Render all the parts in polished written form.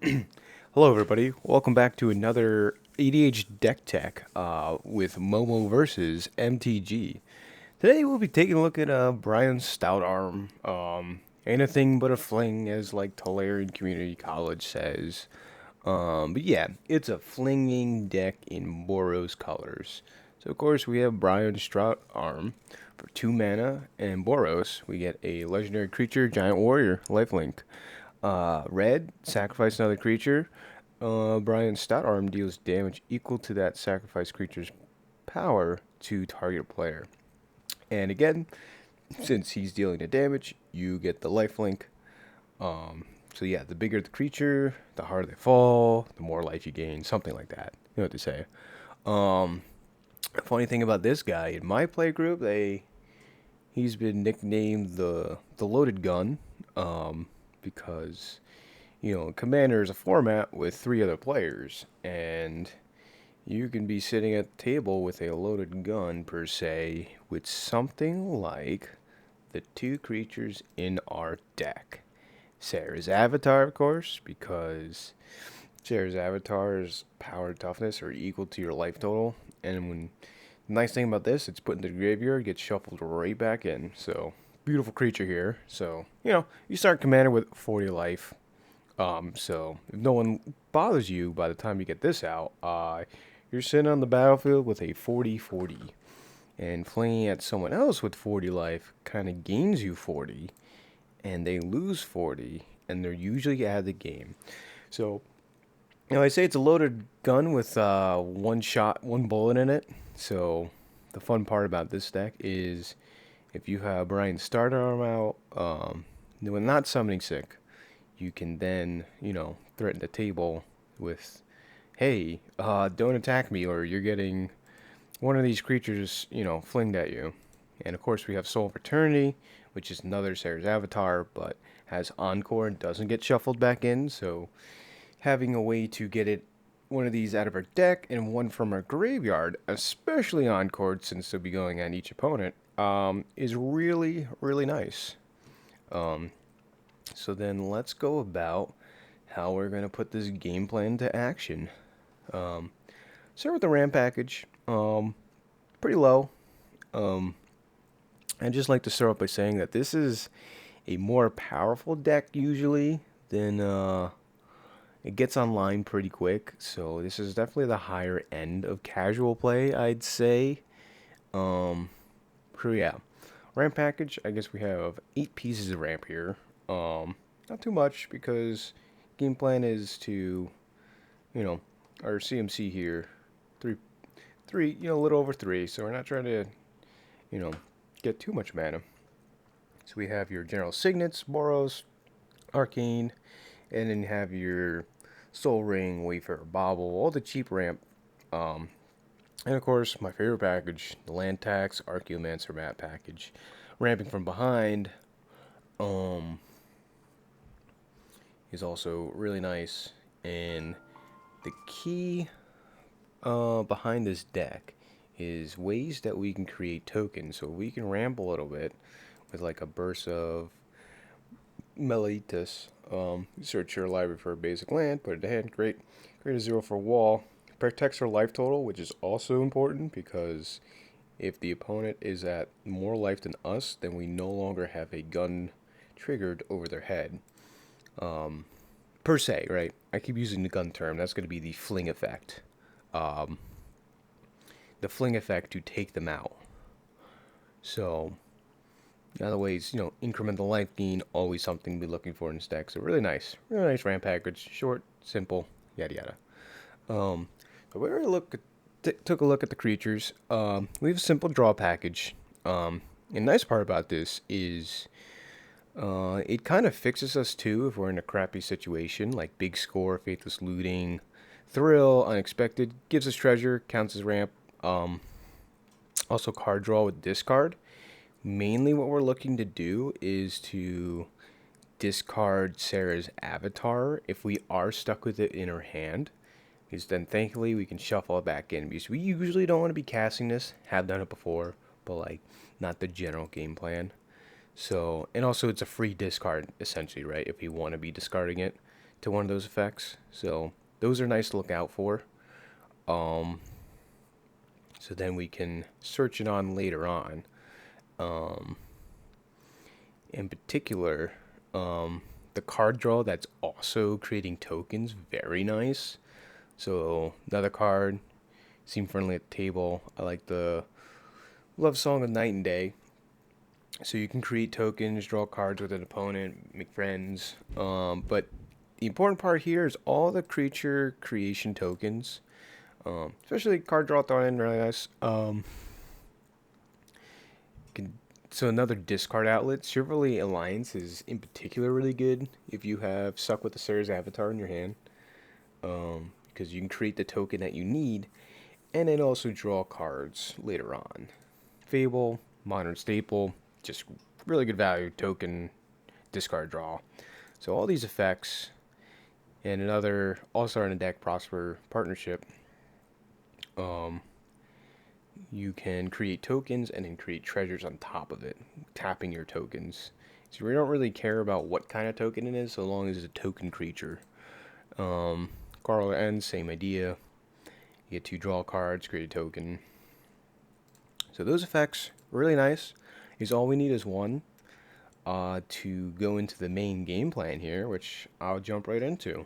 Hello, everybody. Welcome back to another EDH Deck Tech with Momo versus MTG. Today we'll be taking a look at Brion Stoutarm. Anything but a fling, as like Tulare Community College says. But yeah, it's a flinging deck in Boros colors. So of course we have Brion Stoutarm for 2 mana, and Boros we get a legendary creature, giant warrior, lifelink. Red, sacrifice another creature. Brion Stoutarm deals damage equal to that sacrificed creature's power to target player. And again, since he's dealing the damage, you get the lifelink. So yeah, the bigger the creature, the harder they fall, the more life you gain, something like that. You know what to say. Funny thing about this guy, in my play group, he's been nicknamed the loaded gun, because Commander is a format with 3 other players, and you can be sitting at the table with a loaded gun, per se, with something like the 2 creatures in our deck. Serra's Avatar, of course, because Serra's Avatar's power and toughness are equal to your life total, and the nice thing about this, it's put in the graveyard, gets shuffled right back in, so beautiful creature here. So, you start Commander with 40 life. So if no one bothers you by the time you get this out, you're sitting on the battlefield with a 40-40. And flinging at someone else with 40 life kind of gains you 40, and they lose 40, and they're usually out of the game. So, I say it's a loaded gun with one shot, one bullet in it. So the fun part about this deck is if you have Brion Stoutarm out, when not summoning sick, you can then, threaten the table with, hey, don't attack me, or you're getting one of these creatures, flinged at you. And of course we have Soul of Eternity, which is another Serra's Avatar, but has Encore and doesn't get shuffled back in, so having a way to get one of these out of our deck and one from our graveyard, especially Encore, since they'll be going on each opponent, is really, really nice. So then let's go about how we're going to put this game plan into action. Start with the RAM package. Pretty low. I'd just like to start off by saying that this is a more powerful deck usually than it gets online pretty quick. So this is definitely the higher end of casual play, I'd say. So yeah, ramp package. I guess we have 8 pieces of ramp here. Not too much, because game plan is to, our CMC here, three, a little over 3. So we're not trying to, get too much mana. So we have your general signets, Boros, Arcane, and then you have your Soul Ring, Wayfarer Bauble, all the cheap ramp. And of course, my favorite package, the Land Tax Archaeomancer map package. Ramping from behind is also really nice. And the key behind this deck is ways that we can create tokens. So we can ramp a little bit with like a burst of Melitus. Search your library for a basic land, put it in hand, great. Create a 0 for a wall. Protects our life total, which is also important, because if the opponent is at more life than us, then we no longer have a gun triggered over their head. Per se, right? I keep using the gun term. That's going to be the fling effect. The fling effect to take them out. So, in other ways, incremental life gain, always something to be looking for in this deck. So really nice ramp package. Short, simple, yada yada. But we already took a look at the creatures. We have a simple draw package. And the nice part about this is it kind of fixes us too if we're in a crappy situation, like big score, faithless looting, thrill, unexpected, gives us treasure, counts as ramp. Also card draw with discard. Mainly what we're looking to do is to discard Serra's Avatar if we are stuck with it in her hand, because then thankfully we can shuffle it back in, because we usually don't want to be casting this, have done it before, but like not the general game plan. So, and also it's a free discard essentially, right? If we want to be discarding it to one of those effects. So those are nice to look out for. So then we can search it on later on. In particular, the card draw that's also creating tokens, very nice. So another card, seem friendly at the table. I like the Love Song of Night and Day. So you can create tokens, draw cards with an opponent, make friends. But the important part here is all the creature creation tokens, especially card draw thrown in really nice. So another discard outlet, Chivalry Alliance is in particular really good if you have Suck with the Serra Avatar in your hand, because you can create the token that you need, and then also draw cards later on. Fable, Modern Staple, just really good value token discard draw. So all these effects, and another All-Star in the Deck Prosper partnership. You can create tokens and then create treasures on top of it, tapping your tokens. So we don't really care about what kind of token it is, so long as it's a token creature. Card ends, same idea. You get 2 draw cards, create a token. So those effects, really nice. All we need is one to go into the main game plan here, which I'll jump right into.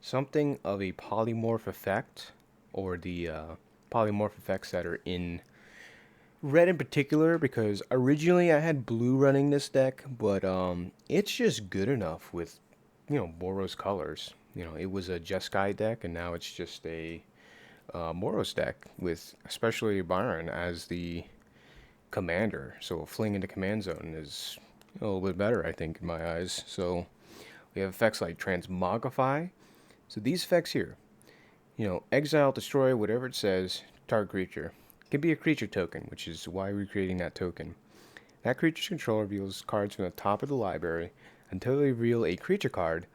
Something of a polymorph effect, or the polymorph effects that are in red in particular, because originally I had blue running this deck, but it's just good enough with, Boros colors. It was a Jeskai deck, and now it's just a Boros deck with especially Brion as the commander. So a Fling into command zone is a little bit better, I think, in my eyes. So we have effects like Transmogrify. So these effects here, exile, destroy, whatever it says, target creature. It can be a creature token, which is why we're creating that token. That creature's controller reveals cards from the top of the library until they reveal a creature card.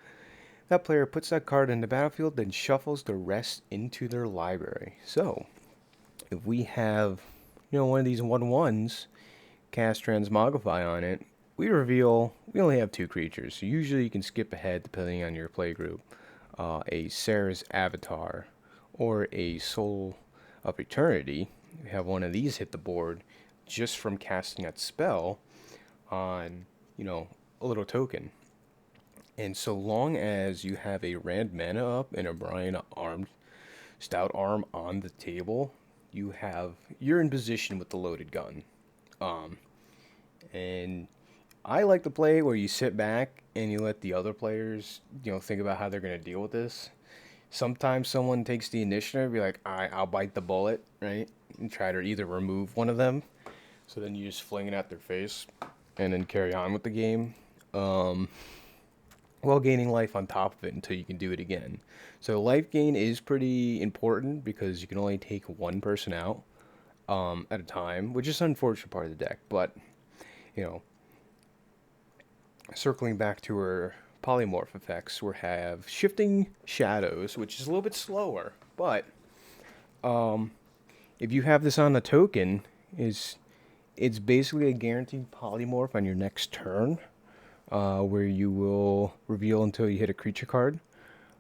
That player puts that card in the battlefield, then shuffles the rest into their library. So, if we have, one of these 1/1s, cast Transmogrify on it, we only have 2 creatures. So usually you can skip ahead depending on your play group. A Serra's Avatar or a Soul of Eternity. We have one of these hit the board just from casting that spell on, a little token. And so long as you have a Rand mana up and a Brion Stoutarm on the table, you're in position with the loaded gun. And I like to play where you sit back and you let the other players, think about how they're going to deal with this. Sometimes someone takes the initiative, be like, I'll bite the bullet, right? And try to either remove one of them. So then you just fling it at their face and then carry on with the game. While gaining life on top of it until you can do it again. So life gain is pretty important because you can only take one person out at a time, which is an unfortunate part of the deck. But, circling back to our polymorph effects, we have Shifting Shadows, which is a little bit slower. But if you have this on the token, it's basically a guaranteed polymorph on your next turn. Where you will reveal until you hit a creature card.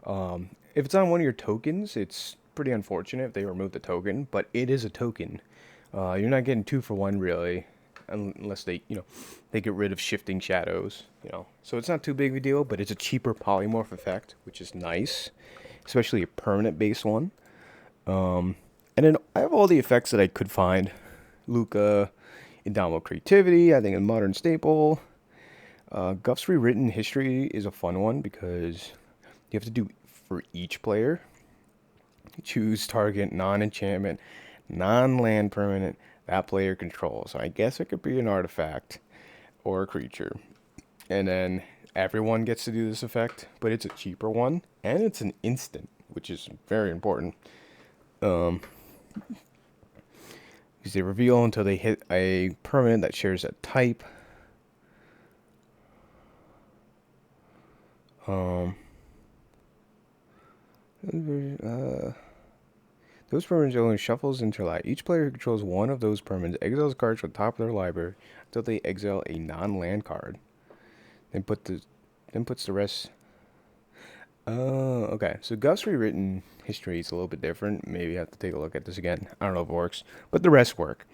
If it's on one of your tokens, it's pretty unfortunate if they remove the token, but it is a token. You're not getting 2 for 1 really, unless they get rid of Shifting Shadows. So it's not too big of a deal, but it's a cheaper polymorph effect, which is nice, especially a permanent base one. And then I have all the effects that I could find. Luca, Indomitable Creativity, I think a Modern Staple. Guff's Rewritten History is a fun one because you have to do for each player. Choose target non-enchantment, non-land permanent that player controls. So I guess it could be an artifact or a creature. And then everyone gets to do this effect, but it's a cheaper one and it's an instant, which is very important. Because they reveal until they hit a permanent that shares a type. Those permanents only shuffles into light. Each player who controls one of those permanents exiles cards from the top of their library until they exile a non-land card. Then puts the rest. Okay. So Gus rewritten history is a little bit different. Maybe I have to take a look at this again. I don't know if it works, but the rest work.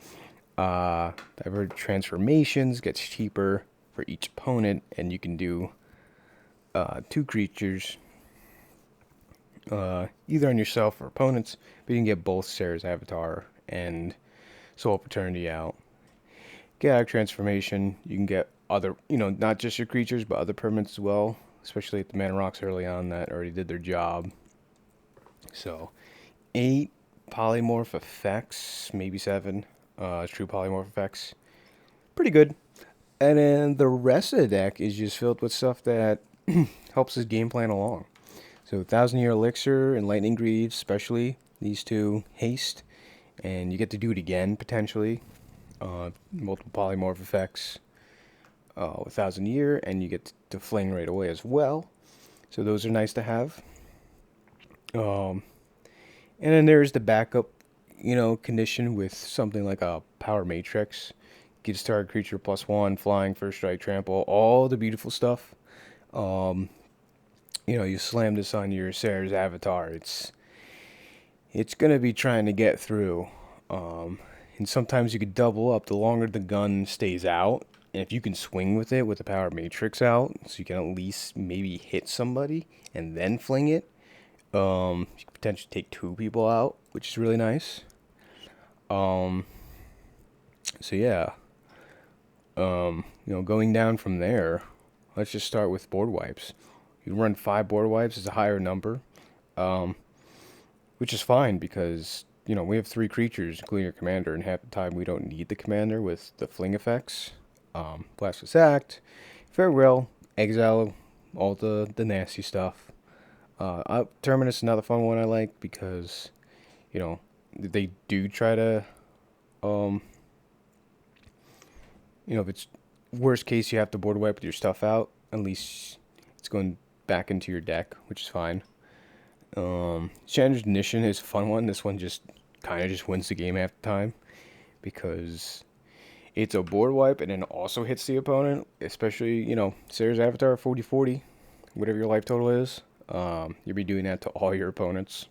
I've heard transformations gets cheaper for each opponent, and you can do two creatures, either on yourself or opponents. But you can get both Serra's Avatar and Soul of Eternity out. Get out transformation. You can get other, not just your creatures, but other permanents as well. Especially at the mana rocks early on that already did their job. So 8 polymorph effects, maybe 7 true polymorph effects. Pretty good. And then the rest of the deck is just filled with stuff that helps his game plan along. So 1,000 Year Elixir and Lightning Greaves, especially these two, haste, and you get to do it again potentially. Multiple polymorph effects, 1,000 Year, and you get to fling right away as well. So those are nice to have. And then there's the backup, condition with something like a Power Matrix. Gives target creature +1, flying, first strike, trample, all the beautiful stuff. You slam this on your Serra's Avatar. It's gonna be trying to get through. And sometimes you could double up the longer the gun stays out. And if you can swing with it with the Power Matrix out, so you can at least maybe hit somebody and then fling it, you could potentially take 2 people out, which is really nice. So yeah, going down from there, let's just start with board wipes. You run 5 board wipes is a higher number, which is fine because we have 3 creatures, including your commander, and half the time we don't need the commander with the fling effects. Blasphemous Act, Farewell, Exile, all the nasty stuff. Terminus is another fun one I like because, they do try to, if it's worst case you have to board wipe with your stuff out, at least it's going back into your deck, which is fine. Challenger's Ignition is a fun one. This one just kind of just wins the game half the time because it's a board wipe and then also hits the opponent, especially, Serra's Avatar 40/40, whatever your life total is. You'll be doing that to all your opponents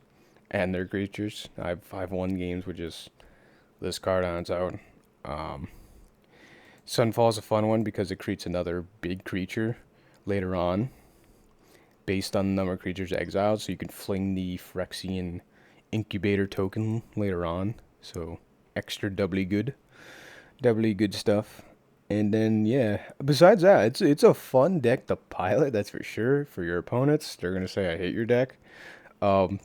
and their creatures. I've won games with just this card on its own. Sunfall is a fun one because it creates another big creature later on based on the number of creatures exiled, so you can fling the Phyrexian Incubator token later on. So extra doubly good stuff. And then yeah, besides that, it's a fun deck to pilot, that's for sure. For your opponents, they're gonna say I hate your deck. But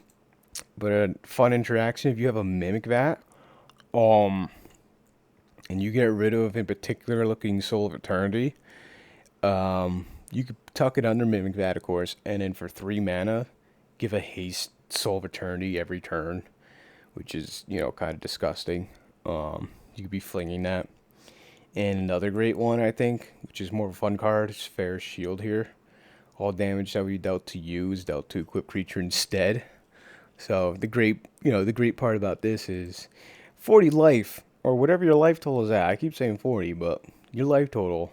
a fun interaction if you have a Mimic Vat, and you get rid of in particular looking Soul of Eternity. You could tuck it under Mimic Vat, of course, and then for 3 mana, give a haste Soul of Eternity every turn, which is kind of disgusting. You could be flinging that. And another great one, I think, which is more of a fun card, is Fair's Shield here. All damage that we dealt to you is dealt to equipped creature instead. So the great part about this is 40 life, or whatever your life total is at. I keep saying 40, but your life total,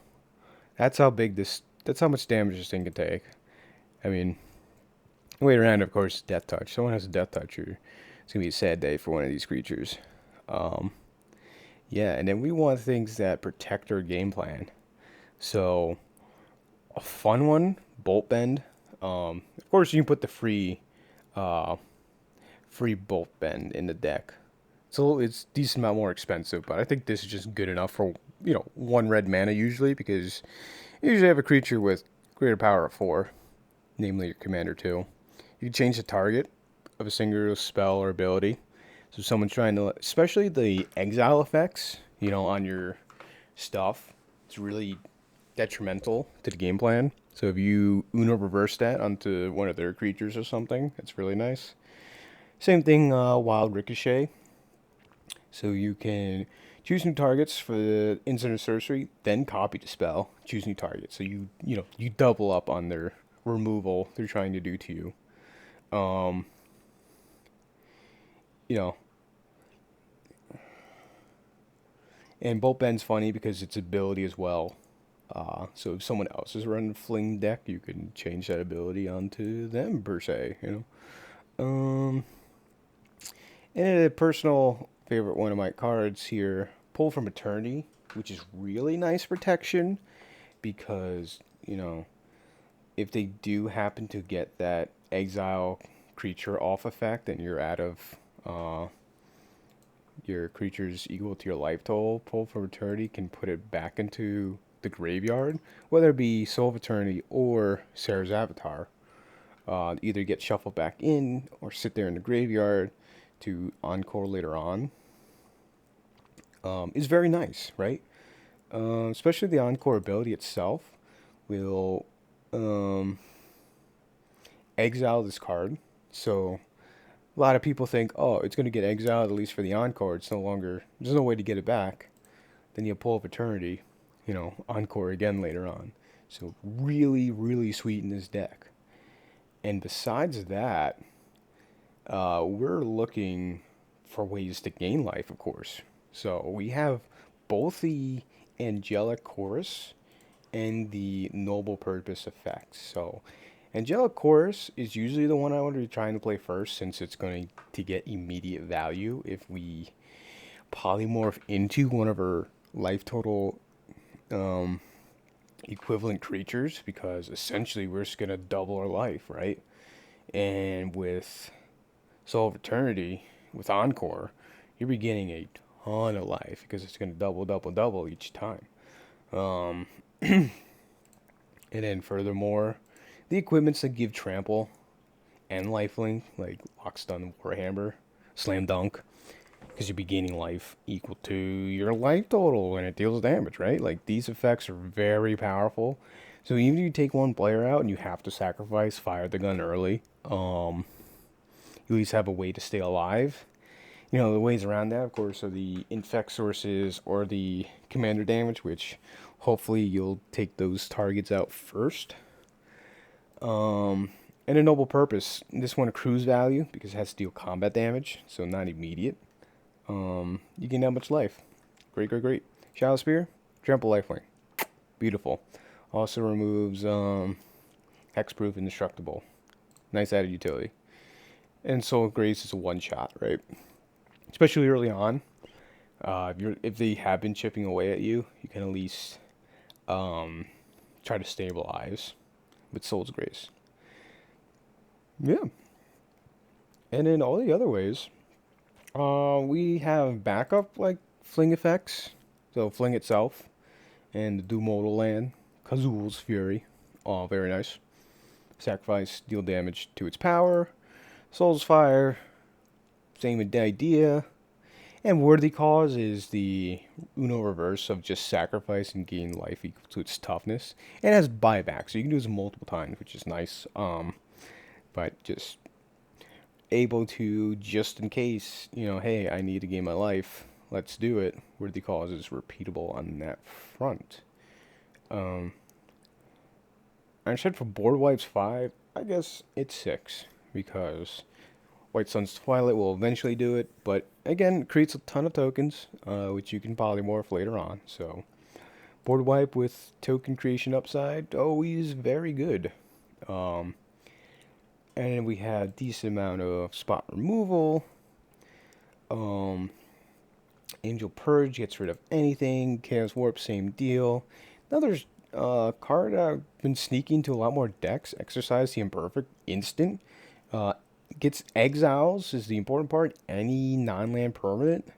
that's how much damage this thing can take. I mean, way around, of course, Death Touch. Someone has a Death Touch, or it's going to be a sad day for one of these creatures. Yeah, and then we want things that protect our game plan. So, a fun one, Bolt Bend. Of course, you can put the free Bolt Bend in the deck. So it's a decent amount more expensive, but I think this is just good enough for 1 red mana usually, because you usually have a creature with greater power of 4, namely your commander 2. You can change the target of a single spell or ability. So someone's trying to, especially the exile effects, on your stuff, it's really detrimental to the game plan. So if you Uno reverse that onto one of their creatures or something, it's really nice. Same thing, Wild Ricochet. So you can choose new targets for the instant or sorcery, then copy the spell, choose new targets. So you double up on their removal they're trying to do to you. You know, and Bolt Bend's funny because its ability as well So if someone else is running a Fling deck, you can change that ability onto them, per se, you know. And a personal favorite one of my cards here, Pull from Eternity, which is really nice protection because, you know, if they do happen to get that exile creature off effect and you're out of your creature's equal to your life total, Pull from Eternity can put it back into the graveyard, whether it be Soul of Eternity or Serra's Avatar. Either get shuffled back in or sit there in the graveyard to encore later on. Is very nice, right? Especially the encore ability itself will exile this card. So a lot of people think, oh, it's going to get exiled at least for the encore. It's no longer, there's no way to get it back. Then you pull up Eternity, you know, encore again later on. So really, really sweet in this deck. And besides that, we're looking for ways to gain life, of course. So we have both the Angelic Chorus and the Noble Purpose effects. So Angelic Chorus is usually the one I would be trying to play first, since it's going to get immediate value if we polymorph into one of our life total equivalent creatures, because essentially we're just going to double our life, right? And with Soul of Eternity, with Encore, you're be getting a ton of life because it's going to double, double, double each time. And then furthermore, the equipments that give trample and lifelink, like Lockstun, Warhammer, Slam Dunk, because you'll be gaining life equal to your life total when it deals damage, right? Like, these effects are very powerful. So even if you take one player out and you have to sacrifice Fire the Gun early, you at least have a way to stay alive. You know, the ways around that, of course, are the infect sources or the commander damage, which hopefully you'll take those targets out first. And a Noble Purpose. This one accrues value because it has to deal combat damage, so not immediate. You gain that much life. Great, great, great. Shadow Spear, trample lifelink. Beautiful. Also removes hexproof, indestructible. Nice added utility. And Soul of Grace is a one-shot, right? Especially early on. If they have been chipping away at you, you can at least try to stabilize with Soul's Grace. Yeah. And in all the other ways, we have backup like Fling effects. So Fling itself and the Dumodal Land, Kazul's Fury. Oh, very nice. Sacrifice, deal damage to its power. Soul's Fire, same idea. And Worthy Cause is the Uno reverse of just sacrifice and gain life equal to its toughness. And it has buyback, so you can do this multiple times, which is nice. But just able to, just in case, you know, hey, I need to gain my life, let's do it. Worthy Cause is repeatable on that front. I said for board wipes 5, I guess it's 6, because White Sun's Twilight will eventually do it, but again, it creates a ton of tokens, which you can polymorph later on. So, board wipe with token creation upside, always very good. And then we have decent amount of spot removal. Angel Purge gets rid of anything. Chaos Warp, same deal. Another card I've been sneaking to a lot more decks. Exercise the Imperfect, instant. Gets exiles is the important part. Any non-land permanent.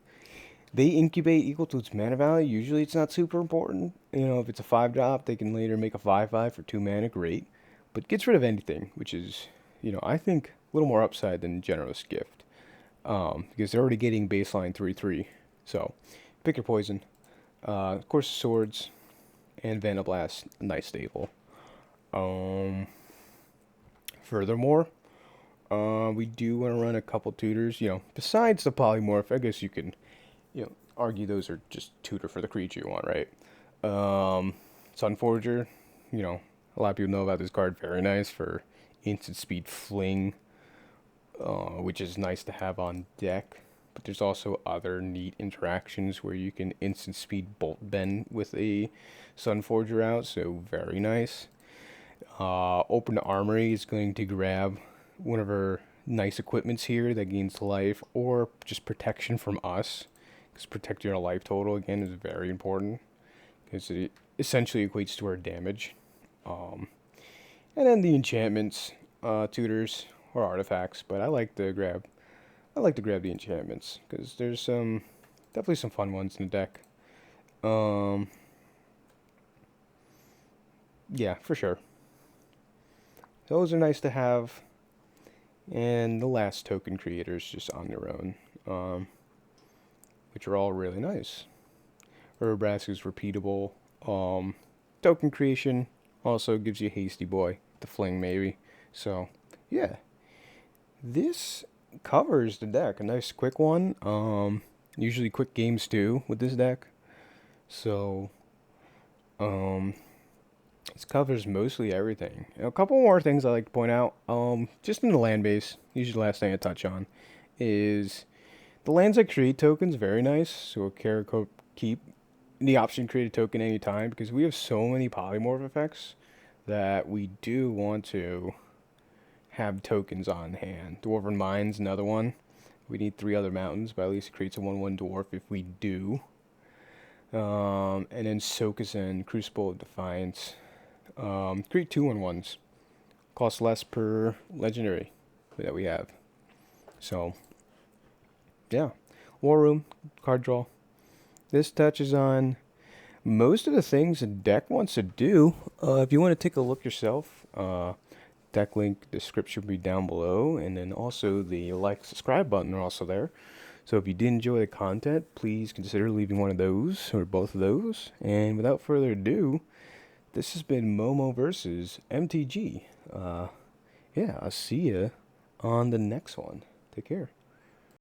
They incubate equal to its mana value. Usually it's not super important. You know, if it's a 5-drop, they can later make a 5/5 for 2 mana. Great. But gets rid of anything, which is, you know, I think a little more upside than Generous Gift. Because they're already getting baseline 3/3. So, pick your poison. Of course, Swords and Vanablast, nice staple. Furthermore, we do want to run a couple tutors, you know, besides the polymorph. I guess you can, you know, argue those are just tutor for the creature you want, right? Sunforger, you know, a lot of people know about this card. Very nice for instant speed Fling, which is nice to have on deck. but there's also other neat interactions where you can instant speed bolt bend with a Sunforger out, so very nice. Open Armory is going to grab one of our nice equipments here that gains life or just protection from us, because protecting our life total again is very important because it essentially equates to our damage. And then the enchantments, tutors or artifacts, but I like to grab the enchantments because there's definitely some fun ones in the deck. Yeah, for sure. Those are nice to have. And the last token creators just on their own, which are all really nice. Urabrask is repeatable. Token creation also gives you Hasty Boy, the Fling maybe. So, yeah. This covers the deck. A nice quick one. Usually quick games too with this deck. So, this covers mostly everything. And a couple more things I like to point out. Just in the land base, usually the last thing I touch on is the lands that create tokens. Very nice. So keep the option to create a token anytime because we have so many polymorph effects that we do want to have tokens on hand. Dwarven Mine's another one. We need 3 other mountains, but at least it creates a 1/1 dwarf if we do. And then Sokusen, Crucible of Defiance. Create 2/1s. Cost less per legendary that we have. So, yeah. War Room, card draw. This touches on most of the things the deck wants to do. If you want to take a look yourself, deck link description will be down below, and then also the like, subscribe button are also there. So if you did enjoy the content, please consider leaving one of those or both of those. And without further ado, this has been Momo versus MTG. Yeah, I'll see you on the next one. Take care.